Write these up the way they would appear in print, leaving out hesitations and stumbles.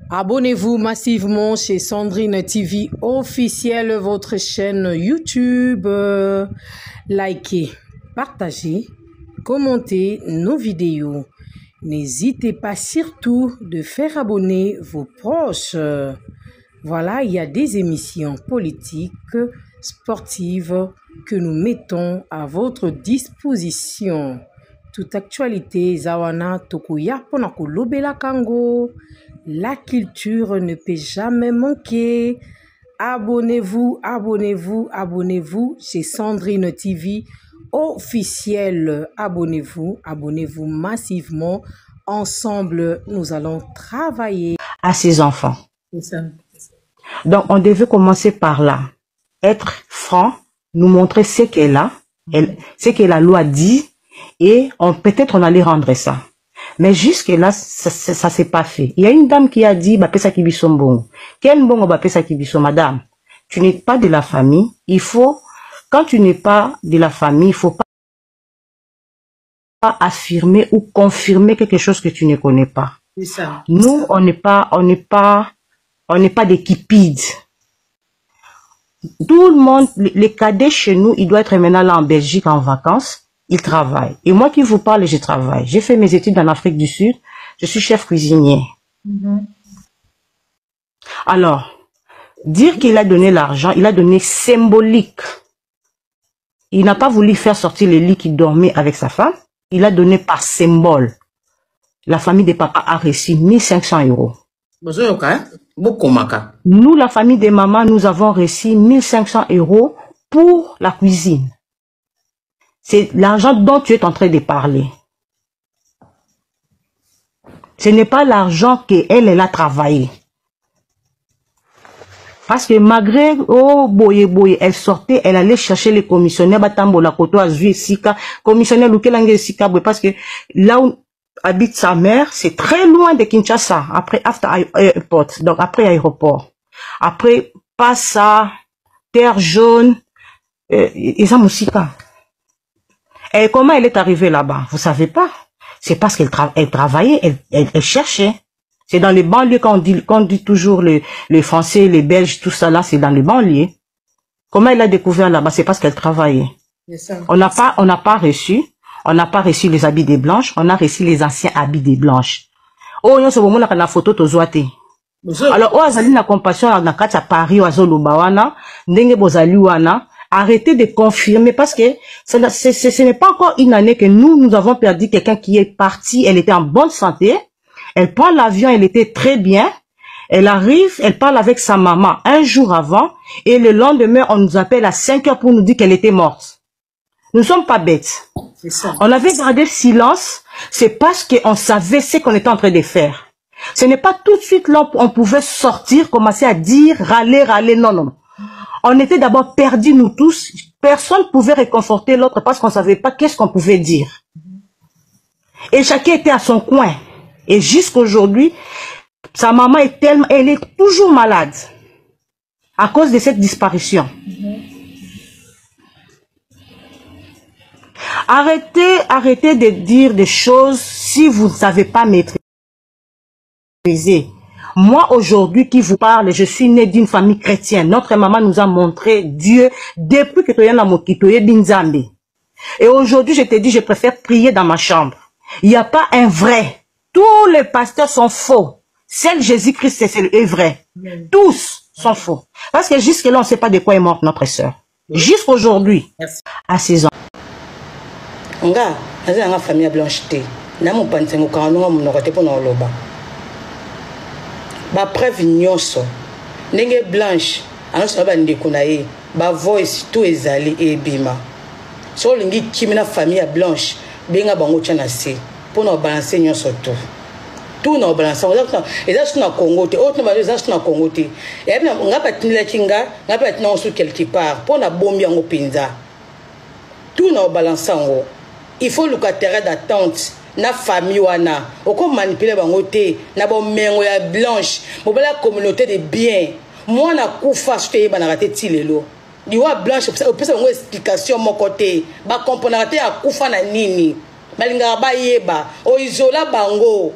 Abonnez-vous massivement chez Sandrine TV officielle, votre chaîne YouTube. Likez, partagez, commentez nos vidéos. N'hésitez pas surtout de faire abonner vos proches. Voilà, il y a des émissions politiques, sportives que nous mettons à votre disposition. Toute actualité, Zawana Tokuya Ponakolobela Kango. La culture ne peut jamais manquer. Abonnez-vous, abonnez-vous, abonnez-vous chez Sandrine TV officielle. Abonnez-vous, abonnez-vous massivement. Ensemble, nous allons travailler à ses enfants. C'est ça. Donc, on devait commencer par là. Être franc, nous montrer ce qu'elle a, ce que la loi dit, et peut-être on allait rendre ça. Mais jusque-là, ça s'est pas fait. Il y a une dame qui a dit, bah, pesa kibiso mbongo. Quel mbongo bah, pesa kibiso, madame? Tu n'es pas de la famille. Il faut, quand tu n'es pas de la famille, il faut pas affirmer ou confirmer quelque chose que tu ne connais pas. C'est ça. Nous, on n'est pas des kipides. Tout le monde, les cadets chez nous, ils doivent être maintenant là en Belgique en vacances. Ils travaillent. Et moi qui vous parle, je travaille. J'ai fait mes études en Afrique du Sud. Je suis chef cuisinier. Alors, dire qu'il a donné l'argent, il a donné symbolique. Il n'a pas voulu faire sortir les lits qu'il dormait avec sa femme. Il a donné par symbole. La famille des papas a reçu 1500 €. Nous, la famille des mamans, nous avons reçu 1500 € pour la cuisine. C'est l'argent dont tu es en train de parler. Ce n'est pas l'argent qu'elle a travaillé. Parce que malgré, oh, boye, elle sortait, elle allait chercher les commissionnaires, batambola koto azui sika, commissionnaire lukelange sika, parce que là où habite sa mère, c'est très loin de Kinshasa, après after airport, donc après aéroport. Après, Passa, Terre Jaune, Isamusika. Et comment elle est arrivée là-bas? Vous savez pas. C'est parce qu'elle travaillait, elle cherchait. C'est dans les banlieues qu'on dit toujours les Français, les Belges, tout ça là, c'est dans les banlieues. Comment elle a découvert là-bas? C'est parce qu'elle travaillait. On n'a pas reçu les habits des blanches, on a reçu les anciens habits des blanches. Oh, non, c'est bon, on a la photo tozoate. Alors, oh, azali na compassion na kati Paris, oazo lubawana, ndenge bozali wana. Arrêtez de confirmer parce que ce n'est pas encore une année que nous avons perdu quelqu'un qui est parti. Elle était en bonne santé. Elle prend l'avion, elle était très bien. Elle arrive, elle parle avec sa maman un jour avant et le lendemain, on nous appelle à 5 heures pour nous dire qu'elle était morte. Nous ne sommes pas bêtes. On avait gardé silence, c'est parce qu'on savait ce qu'on était en train de faire. Ce n'est pas tout de suite là on pouvait sortir, commencer à dire, râler, non. On était d'abord perdus, nous tous. Personne ne pouvait réconforter l'autre parce qu'on ne savait pas qu'est-ce qu'on pouvait dire. Et chacun était à son coin. Et jusqu'aujourd'hui, sa maman elle est toujours malade à cause de cette disparition. Arrêtez de dire des choses si vous ne savez pas maîtriser. Moi, aujourd'hui, qui vous parle, je suis née d'une famille chrétienne. Notre maman nous a montré Dieu depuis que tu es dans mon kitoye d'inzambi. Et aujourd'hui, je te dis, je préfère prier dans ma chambre. Il n'y a pas un vrai. Tous les pasteurs sont faux. Seul Jésus-Christ, c'est vrai. Tous sont faux. Parce que jusque-là, on ne sait pas de quoi est morte notre sœur. Jusqu'aujourd'hui, à 6 ans. Nga, la famille blanche. Namu pantengo kanon mon rote pour non loba. Ba preuve nyonso ndenge blanche anso ba ndeko na ye ba voice tout ezali ebima so lingi kimina famille ya blanche benga bango tchana se pour no balancer nyonso tout no balancer eza na Congo te autre ba eza na Congo te et bien nga patinela kinga nga patina sur quelque part pour na bombi yango pinza tout no balancer ngo il faut le terrain d'attente na famille wana oko manipuler bango te na bo mengo ya blanche mobala communauté de bien moi na kufa sote ba na raté tilelo diwa blanche opesa bango explication mon côté ba comprendre raté ya kufa na nini balinga ba yeba o isola bango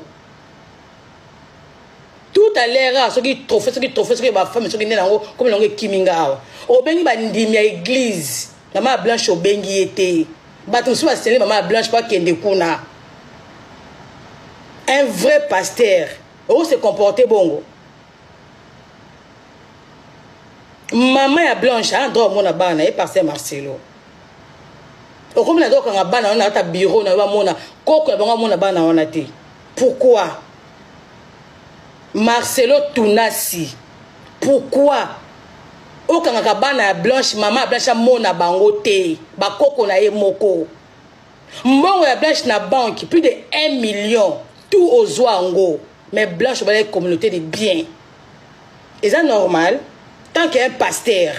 tout à l'heure, ce qui trophée, ce qui ma femme, ce qui n'est pas comme l'on est Kiminga. Au bengi bandimi à église, maman blanche au bengi était. Baton soit scellé, maman blanche pas qui kuna. Un vrai pasteur, où se comporter bongo. Maman ya blanche, un droit mon abana, et pasteur Marcelo. Au comme la droit quand abana, on a ta bureau, on a mona, coco, on a bana, on a été. Pourquoi? Marcelo Tunasi. Pourquoi? Au Kanakabana blanche, maman blanche mona bangote, bakoko na ye moko. Mbongo ya blanche na banque, plus de 1 million, tout aux oango. Mais blanche va la communauté de biens. Et ça normal, tant qu'il y a un pasteur.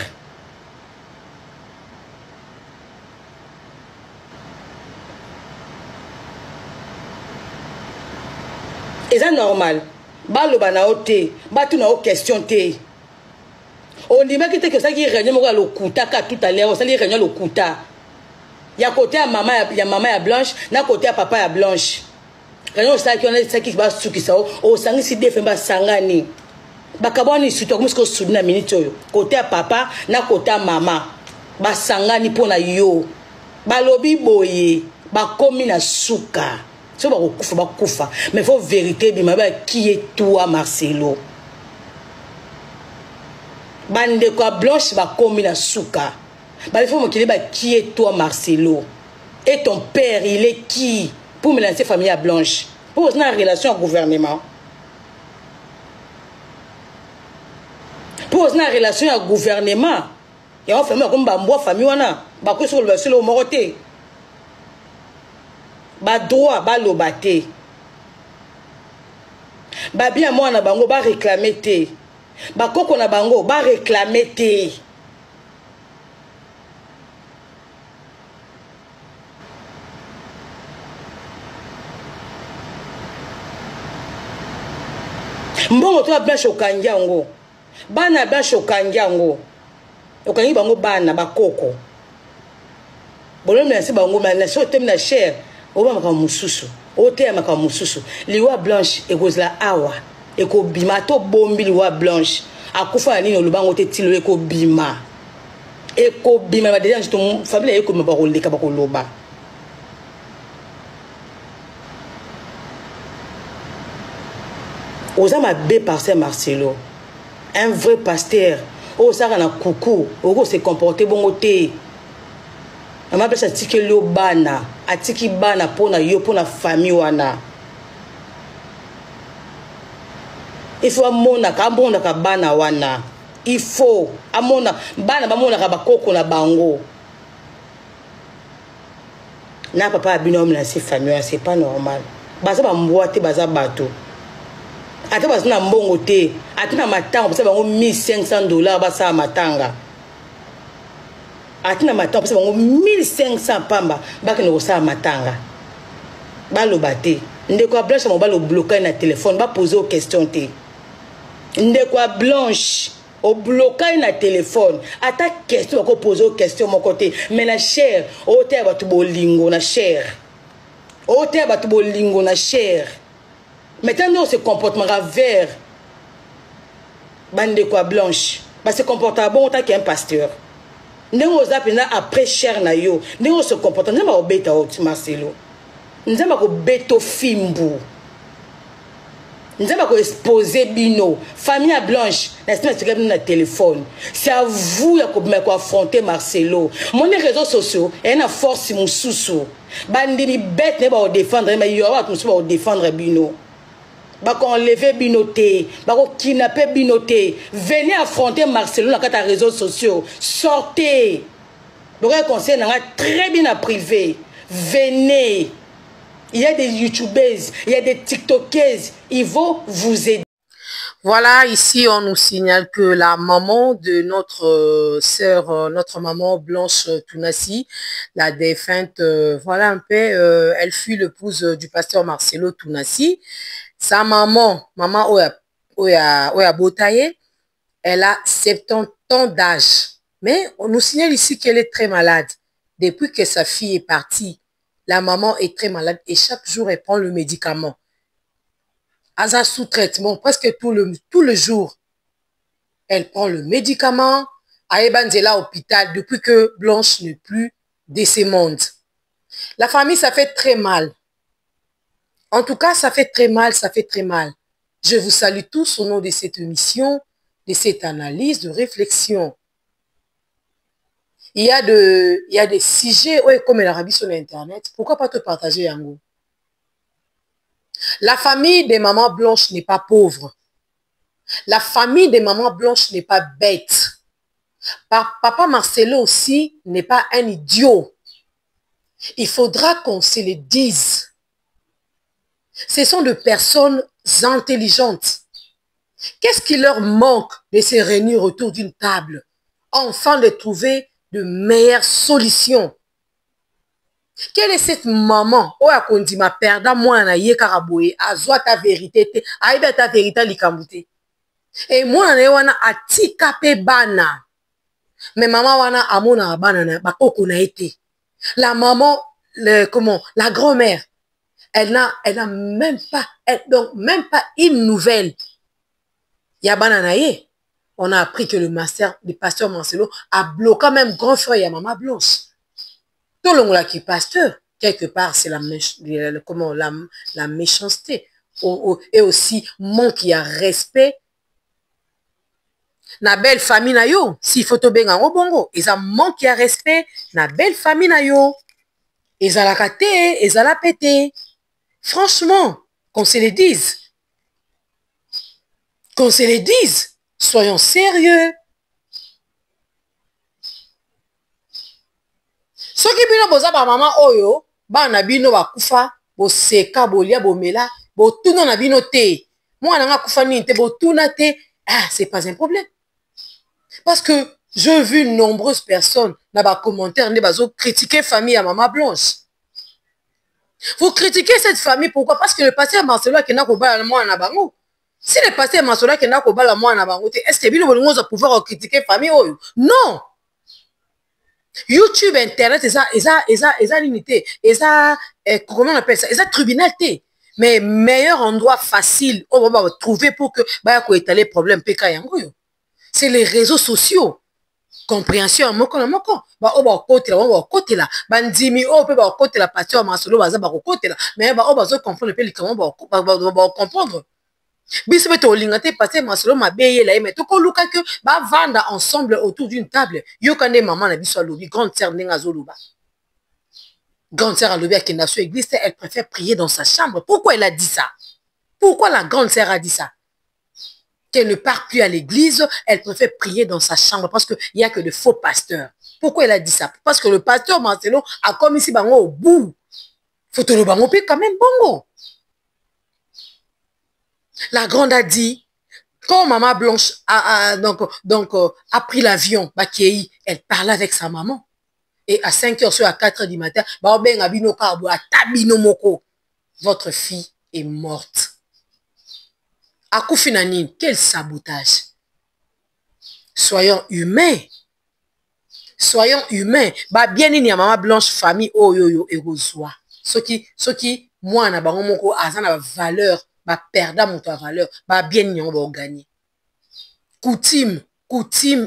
Et ça normal. Balo bana ote, batu na o question te. On dit même que ça qui réunion mo le kuta ka tout à l'heure, ça li réunion le kuta. Ya côté à maman ya blanche, na côté à papa ya blanche. Réunion ça qui on est ça qui va suki ça o sangi si defemba sangani. Bakaboni suto comme ce que sud na minute yo. Côté à papa, na côté à maman. Ba sangani pona yo. Balobi boye, ba komi na suka. C'est pas kufa, mais il faut vérité qui est toi Marcelo. Bande quoi blanche va comme la souka. Il faut me dire qui est toi Marcelo. Et ton père, il est qui pour me lancer famille à blanche. Pour une relation au gouvernement. Pour une relation au gouvernement. Et on fait comme bamboa famille wana. Ba ko sur le moroté. Ba droit ba lobate. Ba bien moi na bango ba réclamer te. Ba koko na bango ba réclamer te. Mbongo to blanche okanjango. Bana blanche okanjango. Okangi bango bana ba koko. Bolome na se bango na so tem na cher. Oba maka mususu ote maka mususu liwa blanche ekozla awa eko bima to bombi liwa blanche akufa nini olubango te tilo eko bima ba déjà to famille eko mba ko leka ba ko loba Osama B par Saint Marcelo un vrai pasteur osaka na kuku oko se comporter bongo te. Maman peut s'attiquer le bana, atiki bana pour na yo pour na famille wana. Il faut amona ka bana wana. Il faut amona bana ba mona ka bakoko na bango. Na papa abinom na ses famille, c'est pas normal. Baza ba mboate baza bato. Ata baza na mbongo te, ata na matanga baza bango $1,500 basa matanga. Atina matanga parce que 1500 pamba baki no sa matanga balo baté ndeko blanche mo balo bloquer na téléphone ba poser aux questions te ndeko blanche au bloquer na téléphone ata question ko poser aux questions mon côté mais la chair o te ba to bolingo na chair o te ba to bolingo na chair maintenant ce comportement vert bande quoi blanche parce que comportement bon tant qu'un pasteur. Nous après cher na yo nous se comporte nous ma obeta au Marcelo nous ma ko beto fimbu nous ma ko exposer bino famille blanche na téléphone c'est à vous ya ko affronter Marcelo mon réseaux sociaux et na force mususu bandini bête ne ba défendre mais yo va tout défendre bino ba ko enlever binoté ba ko kidnapper binoté venez affronter Marcelo na kata réseaux sociaux sortez donc conseil na très bien à privé venez il y a des youtubeuses il y a des tiktokeuses ils vont vous aider. Voilà, ici on nous signale que la maman de notre sœur, notre maman Blanche Tunasi, la défunte, voilà un peu, elle fut l'épouse du pasteur Marcelo Tunasi. Sa maman Oya Botaye, elle a 70 ans d'âge. Mais on nous signale ici qu'elle est très malade. Depuis que sa fille est partie, la maman est très malade et chaque jour elle prend le médicament. aza sous traitement presque tout le jour. Elle prend le médicament, ayebanzela à l'hôpital depuis que Blanche n'est plus de ce monde. La famille, ça fait très mal. En tout cas, ça fait très mal, ça fait très mal. Je vous salue tous au nom de cette émission, de cette analyse, de réflexion. Il y a des sujets, ouais, comme l'Arabie sur Internet. Pourquoi pas te partager, Yango? La famille des mamans blanches n'est pas pauvre. La famille des mamans blanches n'est pas bête. Papa Marcelo aussi n'est pas un idiot. Il faudra qu'on se le dise. Ce sont des personnes intelligentes. Qu'est-ce qui leur manque de se réunir autour d'une table, afin de trouver de meilleures solutions? Quelle est cette maman? Oh, a dit ma perda moi na ye karaboye, azwa ta vérité te, aïda ta vérité likambute. Et moi na wana atika pe bana. Mais maman wana amona bana na bakoko na été. La maman, la grand-mère, elle n'a même pas, donc même pas une nouvelle. Yabana na ye. On a appris que le pasteur Marcelo a bloqué même grand frère et maman Blanche. Tout le monde qui est pasteur, quelque part, c'est la méchanceté. Et aussi, manque de respect. Na belle famille na yo, si photo benga ngo bongo, ils ont manque de respect. Na belle famille na yo, ils ont la raté, ils ont la pété. Franchement, qu'on se le dise. Qu'on se le dise. Soyons sérieux. Soki bino boza ba mama oyo, ba na bino ba kufa, bo seka bolia bomela, bo tuna na bino te. Moi na nga kufa ni te bo tuna te, ah, c'est pas un problème. Parce que j'ai vu nombreuses personnes dans les commentaires ne bazo critiquer famille à maman Blanche. Vous critiquez cette famille pourquoi? Parce que le pasteur Marcelo qui n'a ko bala moi na bango. Si le pasteur Marcelo qui n'a ko bala moi na bango, est-ce que bino bolongo za pouvoir critiquer famille oyo? Non. YouTube, Internet, ils l'unité. Comment on appelle ça? Ils ont tribunal. Mais meilleur endroit facile, on va trouver pour que, bah, qu'on étaler problème, c'est les réseaux sociaux. Compréhension, moko. Bah, on va côté là. Bandimi, on peut va côté la pasteur Marcelo, va côté là. Mais bah, on va comprendre, comment on va comprendre. Biso beto lingate passer Marcelo mabeye la mais to ko luka que ba vanda ensemble autour d'une table yo kande maman na biso lobi grande sœur ndenga zoluba grande sœur a lobi à kenda sur église elle préfère prier dans sa chambre. Pourquoi elle a dit ça? Pourquoi la grande sœur a dit ça? Qu'elle ne part plus à l'église, elle préfère prier dans sa chambre parce que il y a que de faux pasteurs. Pourquoi elle a dit ça? Parce que le pasteur Marcelo a comme ici bango au bout. Faut te le bango quand même bongo. La grande a dit, quand maman Blanche a pris l'avion, elle parlait avec sa maman. Et à 5h sur à 4h du matin, votre fille est morte. À Koufinanine, quel sabotage. Soyons humains. Soyons humains. Bien ni maman Blanche famille yo et rosoa. Ce qui moi na bango moko azana valeur. Ba perdre mon valeur, ba bien nyon ba gagner. Coutume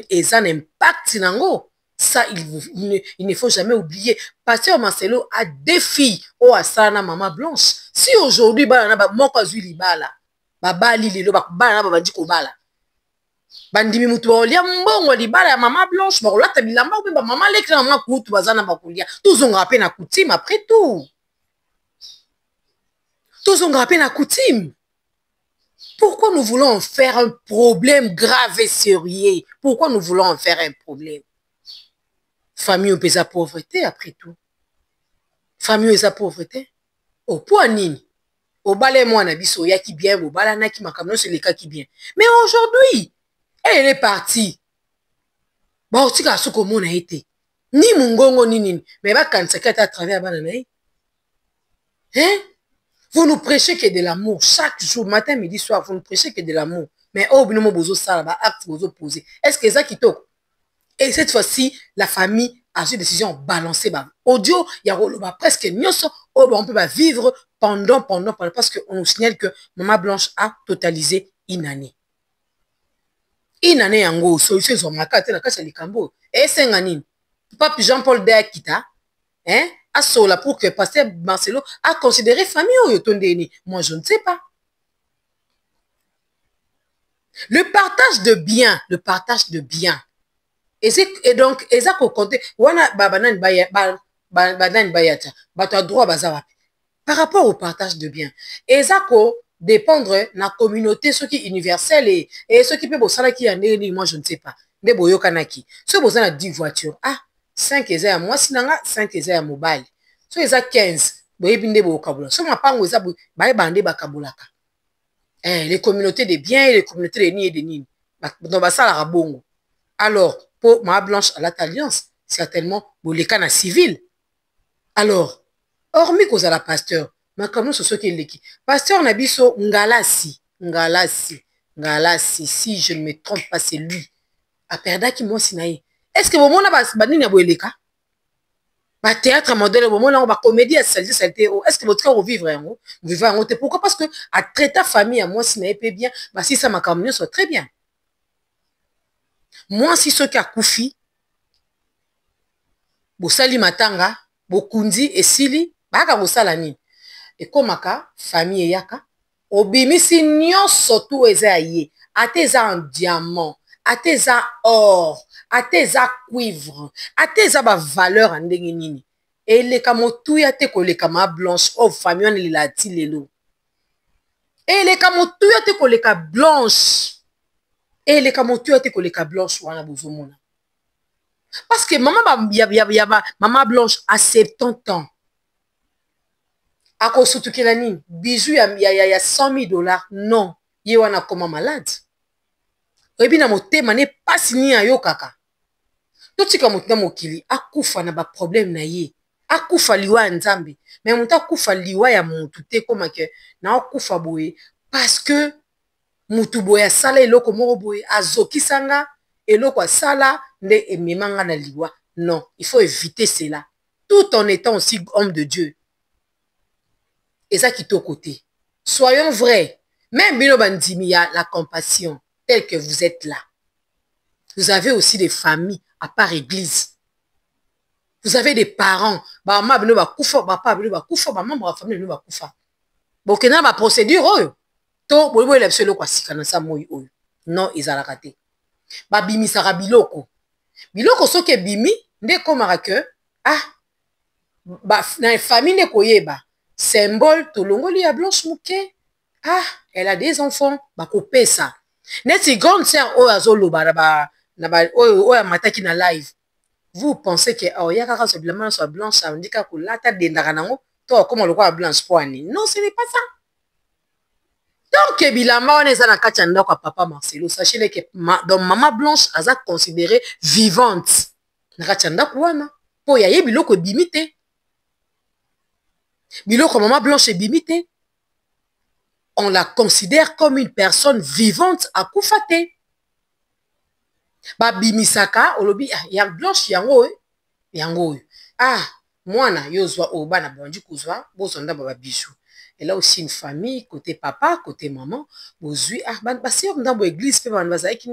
et un impact nango. Ça il ne faut jamais oublier. Pasteur Marcelo a des filles au asana maman Blanche. Si aujourd'hui ba na ba moko azuli bala, ba bali lelo ba bala ba di ko bala. Bandimi mutu ba olia mbongo libala ya maman Blanche, ba olata bilamba ou ba maman lekra maman kutu bazana ba kulia. Tous on rappelle na coutume après tout. Tous on rappelle la coutume. Pourquoi nous voulons en faire un problème grave et sérieux? Pourquoi nous voulons en faire un problème? Famille ou pesa pauvreté après tout. Famille ou pesa pauvreté. Au point nini. Au balai moi na biso ya qui bien, au balai na qui makamno c'est le cas qui bien. Mais aujourd'hui, elle est partie. Ba otika soko mona été. Ni mungongo ni nini. Mais ba kansekata à travers bananaï. Hein? Vous nous prêchez que de l'amour. Chaque jour, matin, midi, soir, vous nous prêchez que de l'amour. Mais oh, binomo bozo salaba, acte bozo posé. Est-ce que ça qui toque? Et cette fois-ci, la famille a une décision balancée. Audio, il y a presque nyoso, on peut vivre pendant, parce qu'on nous signale que Maman Blanche a totalisé une année. Une année, yango, solution, ils ont marqué, na kasa likambo. Et c'est ngani. Pape Jean-Paul Dea Kita, hein, a sola pour que Pasteur Marcelo a considéré famille ou yotondeni. Moi, je ne sais pas. Le partage de biens, Et donc, eza ko compter, wana banan bayata, bato droit bazawa. Par rapport au partage de biens, eza ko dépendre na communauté, ceux qui universel et ceux qui peuvent bosala qui en est, moi je ne sais pas. Mais boyo kanaki. Ceux qui ont 10 voitures, 5 eza à moi, sinanga 5 eza à mobile. Ceux eza 15, boye binde bo kabula. Ceux ma pango eza baye bande bakabulaka. Les communautés de biens et les communautés de ni et de ni. Donc basala rabongo. Alors, pour Maman Blanche à l'alliance, certainement, pour les cas civil. Alors, hormis qu'on a la pasteur, mais comme nous, c'est ce qui est l'équipe. Pasteur Nabiso, Ngalasi, si je ne me trompe pas, c'est lui. A perda qui moi sinaï. Est-ce que vous m'en avez banni na boeleka? Ba théâtre modèle, vous m'en avez ba comédie à saleté. Est-ce que votre cœur vivre en haut? Vous vivez en haut. Pourquoi? Parce que à traiter famille à moi sinaï peut bien, bah si ça m'a communion soit très bien. Moi, si ceux qui a koufi, bosali matanga, bokundi et sili, baka bosala ni. Et komaka, famille yaka, obimisi nyonso tout eza ye, ateza en diamant, ateza or, ateza cuivre, ateza ba valeur en ndenge nini. Et les kamotuya te koleka ma blanche, oh famille on la ti lelo. Et les kamotuya te koleka blanche. Et les kamotuya te koleka blanche wana bozomona. Parce que maman Blanche a 70 ans. A cause de ce bijou, il y a 100 000 $. Non. Il y a comme malade. Et bien, mon thème n'est pas signé à yo kaka. Tout ce que mon kili, a koufa na ba problème na ye. A koufa liwa nzambe. Mais mon ta koufa liwa ya mon tout est comme que na koufa boye. Parce que mutu boya sala eloko moko boye azoki sanga. Et le quoi ça là, non, il faut éviter cela. Tout en étant aussi homme de Dieu. Et ça qui est au côté. Soyons vrais. Même Bino Bandimi, il y a la compassion, telle que vous êtes là. Vous avez aussi des familles à part église. Vous avez des parents. Maman Bino ba koufa, papa Bino ba koufa, maman ba famille Bino ba koufa. Bon, que na ba procédure oh. To bobo il absolument quoi si kana sa moi oh. Non, ils ont raté. Ba bimi sara biloko soke bimi nde komaka que na famille ne koyeba symbole tolongoli ya Blanche Muke elle a des enfants ba kopesa neti grande sœur o azoloba na ba o ya mataki na live. Vous pensez que ya kaka so bilamana so Blanche a ndika kolata dendaka nango to comme le quoi Blanche poani? Non, ce n'est pas ça. Donc, bilamba on est à la kachanda kwa papa Marcelo. Sachez que donc Maman Blanche a considérée vivante. Na kachanda kwana. Po ya ye biloko bimite. Biloko Maman Blanche est bimite. On la considère comme une personne vivante à koufate. Ba bimisaka olobi ya Blanche yango yango. Mwana yozwa obana bonji kuzwa bozonda baba bijou. Elle a aussi une famille, côté papa, côté maman. Bozui, si on dans l'église, qui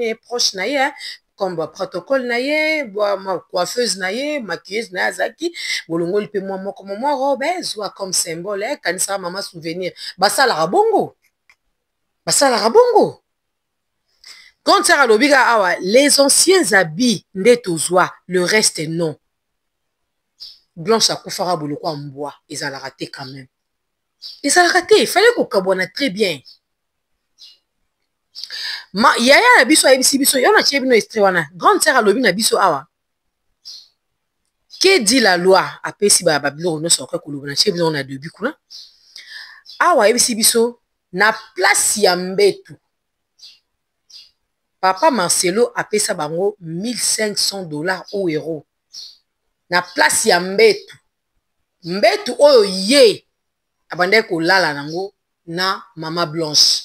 est proche, comme protocole, ma coiffeuse, maquilleuse, zaki, bolongo, il peut moi, comme moi, Robert, soit comme symbole, quand ça, maman souvenir. Ça la rabongo. Ça la rabongo. Quand ça, les anciens habits, n'etozwa, le reste non. Blanche à Koufara Boloko en bois, ils ont raté quand même. Et ça a raté, il fallait qu'on cabonne très bien. Yaya na biso ABC biso, yon a chebino estrewana. Grande sœur a lobi na biso awa. Que dit la loi? Après si ba babilo no sokwe ko lobi na chebino on a debi kuna. Awa ABC biso na place ya mbetu. Papa Marcelo a payé ça bango $1,500 ou euros. Na place ya mbetu. Mbetu oyo ye. Abandé ko lala nango na Maman Blanche.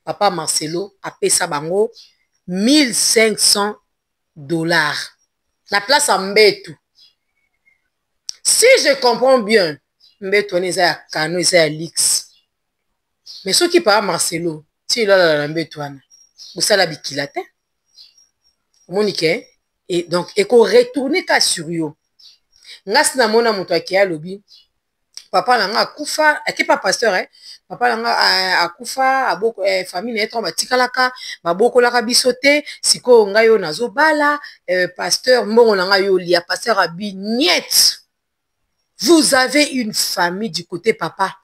Papa Marcelo a payé ça bango $1,500. La place en Mbetu. Si je comprends bien, mbeto wana eza ya kano eza ya lix mais soki pa Marcelo ti elala na mbeto wana bosala bikila te omoni ke et donc ekoretourne ka sur yo ngasi namona moto ake alobi papa na nga akufa ake pa pasteur papa na nga akufa aboko famille na ye ntango batikalaka babokolaka biso te sikoyo ngai oyo nazobala pasteur mbongo na ngai olia pasteur abi niet vous avez une famille du côté papa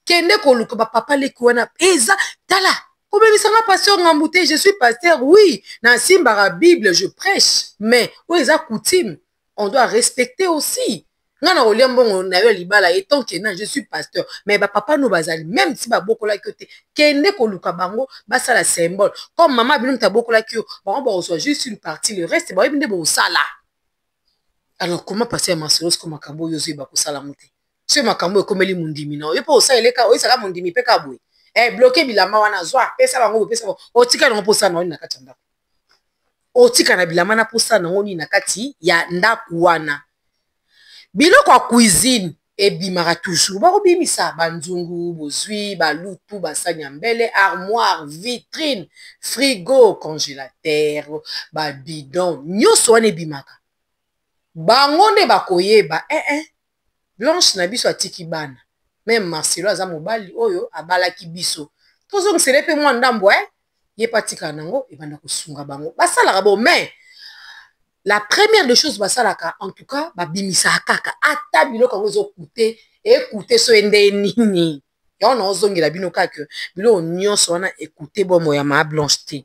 kende koluka bapapa leki wana eza tala obebisanga pasteur ngambu te je suis pasteur oui nasimbaka bible je prêche mais oyo eza coutume on doit respecter aussi nga na kolia mbongo na yo libala etant que na je suis pasteur mais bapapa no bazali même si babokolaki yo te kende koluka bango basala symbole comme mama bino mutu abokolaki yo bango bakozwa juste une partie le reste bayebi nde bosala alors comment passer à Marcelo ko makambo oyo ozoyeba kosala mo te so makambo ekomeli mondimi na yo mpo osaleleka oyisaka mondimi mpe kaboye bloke bilamba wana zwa pesa bango pesa bango otika nango mposa na oni na kati ya ndako otika na bilamba na posa na oni na kati ya ndako wana biloko ya cuisine ebimaka toujours bakobimisa banzungu bozwi balutu basani ya mbele armoire vitrine frigo congélateur babidon nyonso wana ebimaka bango nde bakoyeba Blanche na biso atiki bana même Marcelo aza mobali oyo abalaki biso tozongisele mpe mwa ndambo ye patika nango ebanda kosunga bango basalaka bo mais la première des choses basalaka en tout cas babimisaka kaka ata biloko yango ekute so ende nini yango na ozongela bino kaka biloko nyonso wana ekute bomo ya maa Blanche te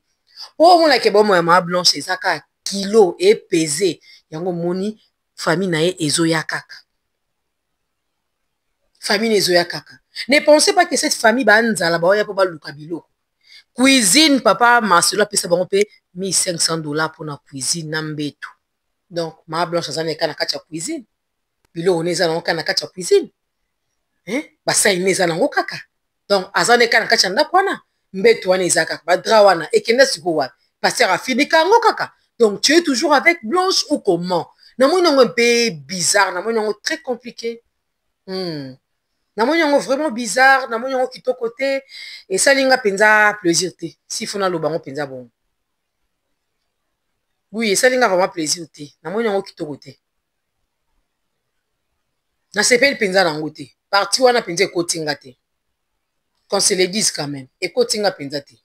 po omonake bomo ya maa Blanche eza kaka kilo epese yango moni famille na ye ezoya kaka famille ezoya kaka ne pensez pas que cette famille banzala baoya po baluka biloko cuisine papa Marcelo apesa bango mpe $1500 mpona cuisine na mbeto donc maa Blanche aza neka na kati ya cuisine biloko ne eza nango kaka na kati ya cuisine basali ne eza nango kaka donc aza neka na kati ya ndako wana mbeto wana eza kaka badra wana ekende sikoyo wapi paster afinika yango kaka donc tu es toujours avec Blanche ou comment namoni nango un peu bizarre namoni nango très compliqué namoni yango vraiment bizarre namoni yango kitoko te esalinga mpenza plaisir te si fona loba yango mpenza bongo oui esalinga vraiment plaisir te namoni yango kitoko te nasepeli mpenza nango te parti wana mpenza ekotinga te qu'on se le dise quand même ekotinga mpenza te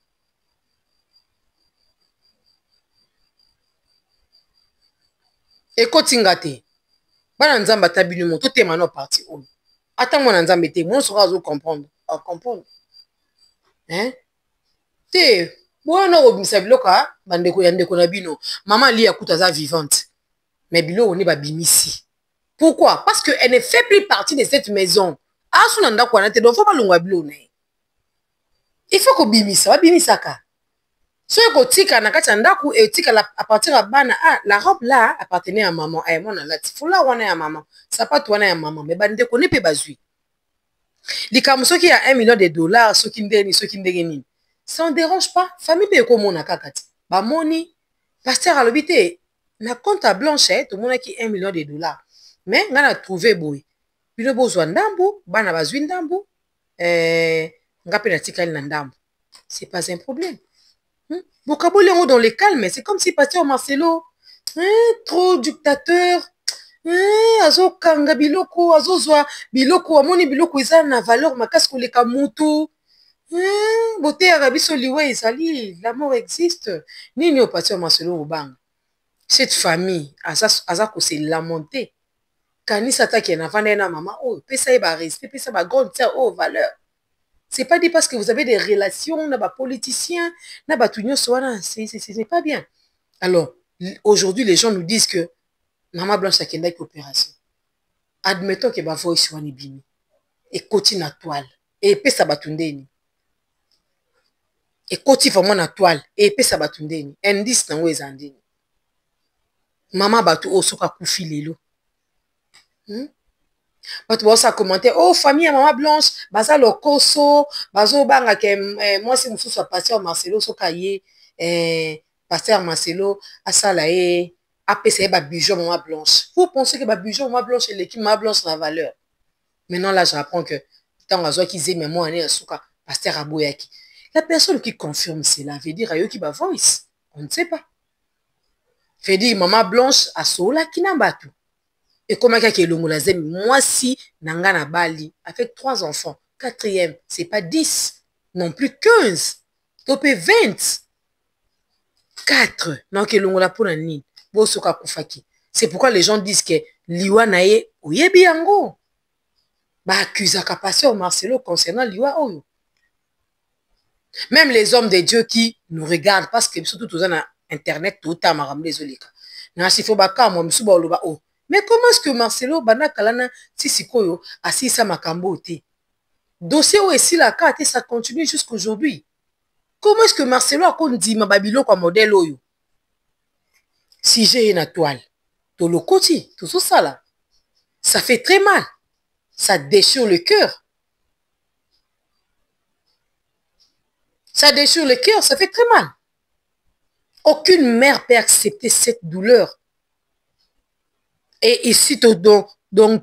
ekotinga te bana nzambe ata bino mo totema na parti oyo ata mwana nzambe te mwana soka azo comprendre te bona kobimisa biloko bandeko ya ndeko na bino mama ali akuta aza vivante mais biloko ne babimisi pourquoi parce que elle ne fait plus partie de cette maison asu na ndako wana te donc fo balongwa biloko na ye il faut kobimisa babimisaka so ekotika na kati ya ndako etikala à partir ya bana la robe là appartenait à maman mwana lati fula wana ya maman sapato wana ya maman mais bandeko ne mpe bazwi likambo soki ya $1 million soki ndeni soki ndenge nini ça ne dérange pas famille mpe ekomona kaka ti bamoni paster alobi te na compte ya Blanche tomonaki $1 million mais ngai na trouve boye bino bozwa ndambu bana bazwi ndambu nga mpe natikali na ndambu c'est pas un problème bokaboli yango dans le calme c'est comme si pasteur Marcelo trop dictateur azokanga biloko azozwa biloko amoni biloko eza na valeur makasi koleka mutu boteyaka biso liwe ezali la mort existe nini oyo pasteur Marcelo obanga cette famille aza kose lamenter kanisa ataki na vanda na mama oyo pesa ye ba respect pesa ba grande sœur oyo valeur c'est pas dit parce que vous avez des relations na ba politiciens na ba tout nyonso wana c'est pas bien alors aujourd'hui les gens nous disent que Maman Blanche akendaki opération admettons que ba voice wana bimi ekoti na toile epesa bato ndeni ekoti vraiment na toile epesa bato ndeni indice nango eza ndeni mama bato oyo soki akufi lelo bato baosa commenter oh famille ya Mama Blanche baza lokoso bazobangaka mwasi mosusu ya pasteur Marcelo soki aye pasteur Marcelo asala ye apesa ye babijou Mama Blanche vous pensez que babijou Mama Blanche eleki Mama Blanche na valeur Maintenant, là, j'apprends que tant que qu'ils aient même moi, pasteur Aboyaki. La personne qui confirme cela veut dire ayo qui va voice. On ne sait pas. Veut dire maman blanche à sola qui n'a pas tout. Et comment qu'il y a moi si nangana bali avec 3 enfants. 4e, c'est pas 10, non plus 15. Topé 20. 4. Non que longola pour la nid. Bosoka kufaki. C'est pourquoi les gens disent que liwa nae oyebi yango. Ba accusaka pasteur Marcelo concernant liwa oyo. Même les hommes de Dieu qui nous regardent, parce que surtout tous en internet, tout à maram les olika. Mais comment est-ce que Marcelo bana kalana si sikoyo asisa makambo te? Dossier où est la carte et ça continue jusqu'aujourd'hui. Comment est-ce que Marcelo a dit ma babilo comme modèle oyo? Si j'ai une toile, tout le côté, tout ça là, ça fait très mal. Ça déchire le cœur. Ça déchire le cœur, ça fait très mal. Aucune mère peut accepter cette douleur. Et ici, donc,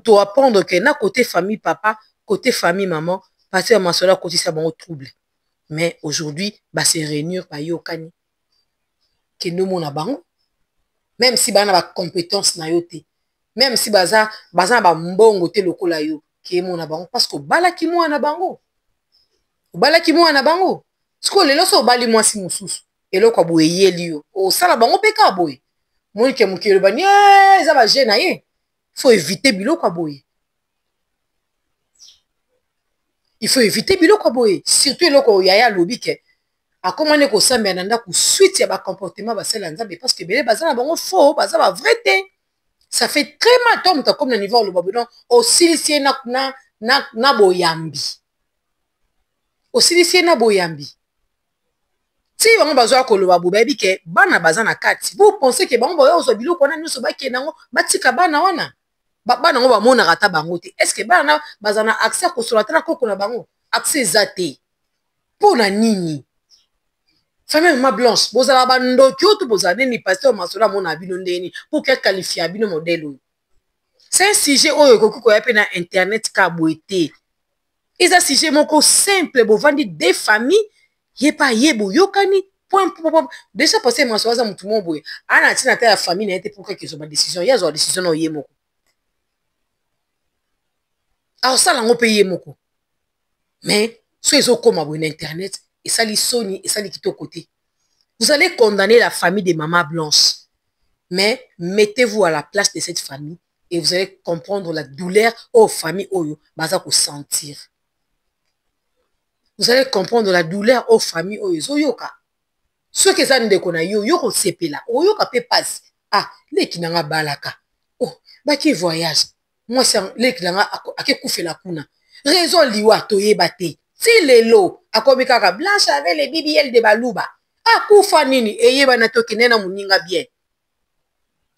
tu apprendre que na côté famille papa, côté famille maman, passer à Marcelo côté ça bon trouble. Mais aujourd'hui, bah c'est réunir par yokani. Que nous mon abango. Même si bah na ba compétence na yote. Même si baza ba mbongo te lokola yo, ke mon abango parce que bala ki mo na bango. Bala ki mo na bango. Sko lelo so bali moi si mususu. Eloko boye li yo. O sala bango peka boye. Moi ke mukelo bani za ba jeune aye. Faut éviter biloko boye. Il faut éviter biloko boye. Surtout eloko yaya lobi ke a comment ko samba nanda ku suite ya ba comportement ba sela nzambe parce que belé bazana bango faux, baza ba vrai te. Ça fait très mal tom ta comme le niveau le babudon aussi si na boyambi. Aussi si na boyambi. Si bango bazwa ko loba bobebi ke bana bazana kati. Vous pensez que bango boyo zo biloko na nyuso ba ke nango batika bana wana. Bana ngo ba mona rata bango te. Est-ce que bana bazana accès ko sur la koko na bango? Accès zate. Pona nini? Famille ma blanche, bozala bando kyoto bozane ni pasteur Marcelo mona bino ndeni pour qu'elle qualifie bino modèle. C'est un sujet oyo kokoko ya pe na internet ka boité. Et ça sujet moko simple bo vandi des familles yepa yebo yokani point. Déjà passer Marcelo za mutu mo boye. Ana tina ta famille na été pour que qu'ils ont décision, ya zo décision no yemoko. Alors ça lango payer moko. Mais so ezo koma bo na internet et ça li soni et ça li quito côté. Vous allez condamner la famille des mamans blanches. Mais mettez-vous à la place de cette famille et vous allez comprendre la douleur aux familles oyo baza ko sentir. Vous allez comprendre la douleur aux familles oyo zoyoka. Ceux qui sont de kona yo ko sepela, oyoka pe passe. Ah, les qui n'anga balaka. Oh, ba qui voyage. Moi c'est les qui n'anga ake koufela kuna. Raison liwa toyeba te. Si lelo akomika ka blanche avec les BBL de Baluba. Ah, kufa nini eyeba na to kenena muninga bien.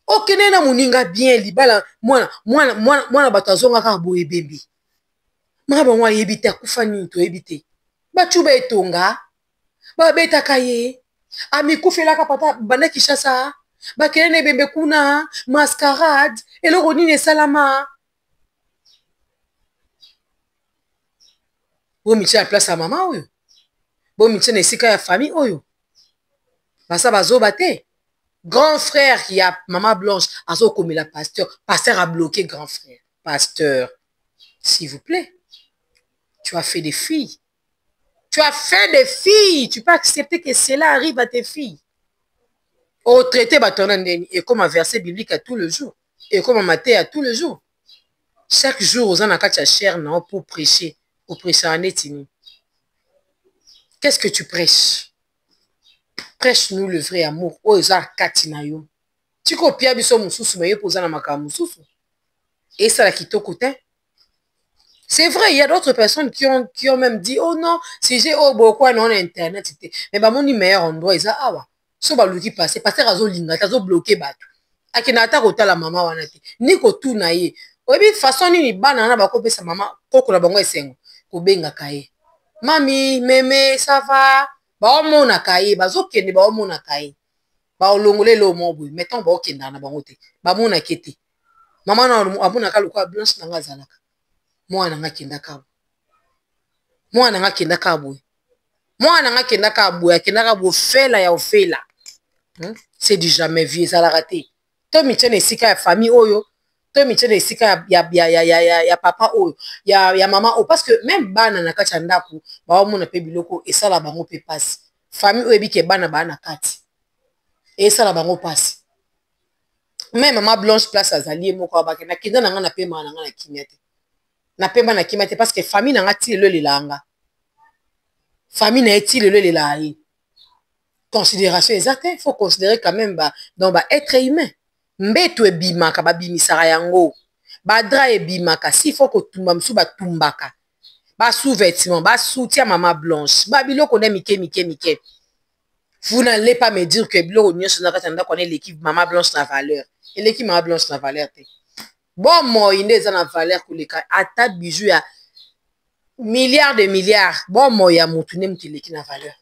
O kenena muninga bien libala mwana batazonga ka boye bembi. Maba mwa yebita kufa nini to yebite. Ba chuba etonga. Ba beta kaye. Ami kufela ka pata bana Kishasa. Ba kenene bembe kuna mascarade eloko nini salama. Bo mitse la place à maman oyo. Bo mitse na esika ya famille oyo. Basa bazoba te. Grand frère qui a maman blanche, azo comme la pasteur. Pasteur a bloqué grand frère. Pasteur, s'il vous plaît. Tu as fait des filles. Tu as fait des filles. Tu peux accepter que cela arrive à tes filles. Au traité batonandeni et comme un verset biblique à tout le jour. Et comme un matin à tout le jour. Chaque jour, aux anakacha chair non pour prêcher. Pour prêcher en étini. Qu'est-ce que tu prêches? Prêche-nous le vrai amour. Oh, ça katina yo. Tu copies biso mususu mais yo posa na maka mususu. Et ça la kito kote. C'est vrai, il y a d'autres personnes qui ont même dit oh non, si j'ai oh beaucoup non internet c'était. Mais bah mon meilleur endroit ils a awa. So ba luki passer passer azo linga, azo bloquer bato. Akina ata kota la mama wana te. Ni ko tu na ye. Obi façon ni bana na ba ko pesa mama koko na bango esengo. Ko benga kaye. Mami, mémé, ça va? Ba omona kaye, bazo kende ba omona kaye. Ba olongole lo mobu, mettons ba okenda na bango te. Ba mona kete. Mama na abuna ka lokwa blanche na ngazalaka. mwana nga kenda kabo mwana nga kenda kabo mwana nga kenda kabo akenda kabo fela ya ofela c'est du jamais vu ça la raté to mitene esika ya famille oyo to mitene esika ya papa oyo ya mama oyo parce que même bana na kati ya ndako baomona pe biloko esala bango pe pasi famille oyo ebike bana bana kati esala bango pasi même mama Blanche place azali moko abake na kinda nanga na pemba nanga na kimia te na pemba na kimia te parce que famille nanga ti lelo lelanga famille na eti lelo lelayi considération exacte il faut considérer quand même donc être humain mbeto ebimaka babimisaka yango badra ebimaka si faut kotumba mosusu batumbaka basous-vêtements basoutia mama Blanche babiloko ne mike vous n'allez pas me dire que biloko nyonso na kati ya ndako wana l'équipe mama Blanche na valeur et l'équipe mama Blanche na valeur te bon moi nde eza na valeur koleka ata bijou ya milliards de milliards bon moi ya motu ne mutu eleki na valeur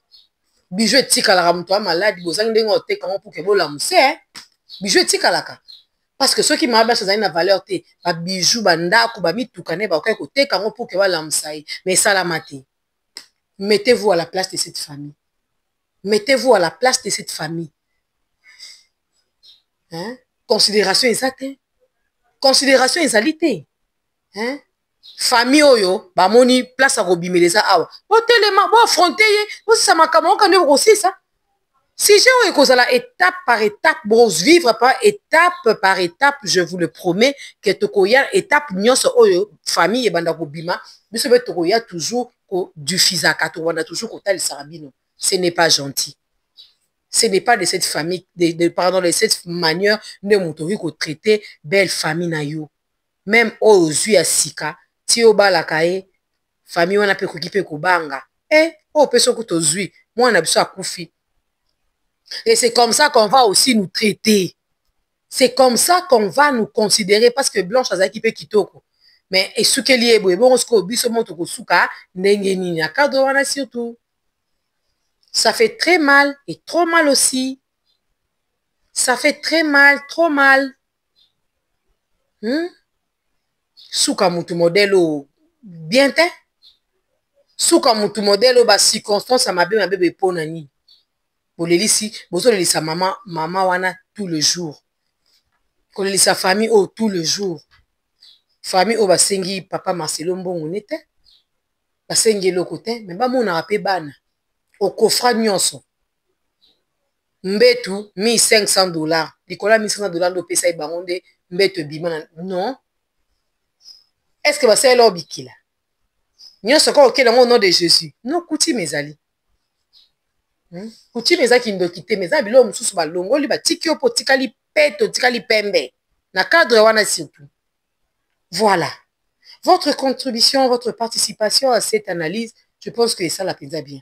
bijou etikalaka moto ya maladi bozangi ndenge otekango mpo ke bolamuse bijou etikalaka parce que soki mama Blanche azali na valeur te babijou bandako bamituka ne bakoki kotekango mpo ke balamusa ye mais esalama te mettez-vous à la place de cette famille. Mettez-vous à la place de cette famille. Hein? Considération exacte. Considération exalité. Hein? Famille oyo, ba moni place à robimeleza awa. Bo telema, bo affronter ye, bo sa makamo kan aussi ça. Si j'ai kozala étape par étape, bon vivre par étape, je vous le promets que tokoya étape nyonso oyo famille e banda kobima, biso be tokoya toujours ko du fizaka to wana toujours ko tali sarabino. Ce n'est pas gentil. Ce n'est pas de cette famille, de cette manière de motori ko traiter belle famille na yo. Même aux yeux à sika, ti obala kae, famille wana pe ko kipe ko banga. O peso ko to zui, moi na biso akufi. Et c'est comme ça qu'on va aussi nous traiter. C'est comme ça qu'on va nous considérer parce que Blanche a équipé kitoko. Mais et ce qu'elle est bon, ce qu'on biso monte ko suka, ndengeni na kadro wana surtout. Ça fait très mal et trop mal aussi. Ça fait très mal, trop mal. Souka mutu modelo bien te. Souka mutu modelo ba circonstance à ma bébé ponani. Bolelisi, bozolelisa maman wana tout le jour. Kolelisa famille oh tout le jour. Famille oh basengi papa Marcelo Mbongo nete. Basengi lokote, mais ba mona ape bana. Au coffre nyonso mbetu $1,500 likola $1,500 do pesa ibangonde mbetu bimana non est-ce que va c'est leur bikila nyonso ko okela au nom de Jésus non kuti mezali kuti mezaki ndo kite meza bilo mususu balongoli batiki opo tikali peto tikali pembe na cadre wana surtout voilà votre contribution votre participation à cette analyse je pense que ça la pensa bien.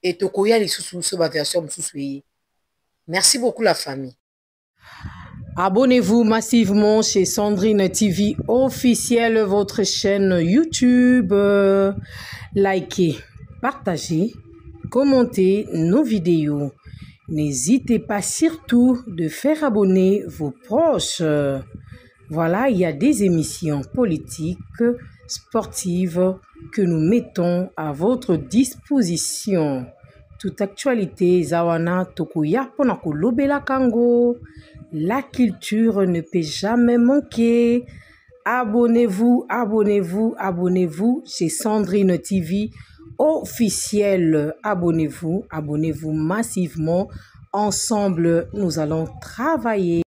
Et tokoya les sous version sous. Merci beaucoup la famille. Abonnez-vous massivement chez Sandrine TV officielle, votre chaîne YouTube. Likez, partagez, commentez nos vidéos. N'hésitez pas surtout de faire abonner vos proches. Voilà, il y a des émissions politiques, sportives que nous mettons à votre disposition. Toute actualité, Zawana Tokuya Ponako Lobela Kango. La culture ne peut jamais manquer. Abonnez-vous, abonnez-vous, abonnez-vous chez Sandrine TV officielle. Abonnez-vous, abonnez-vous massivement. Ensemble, nous allons travailler.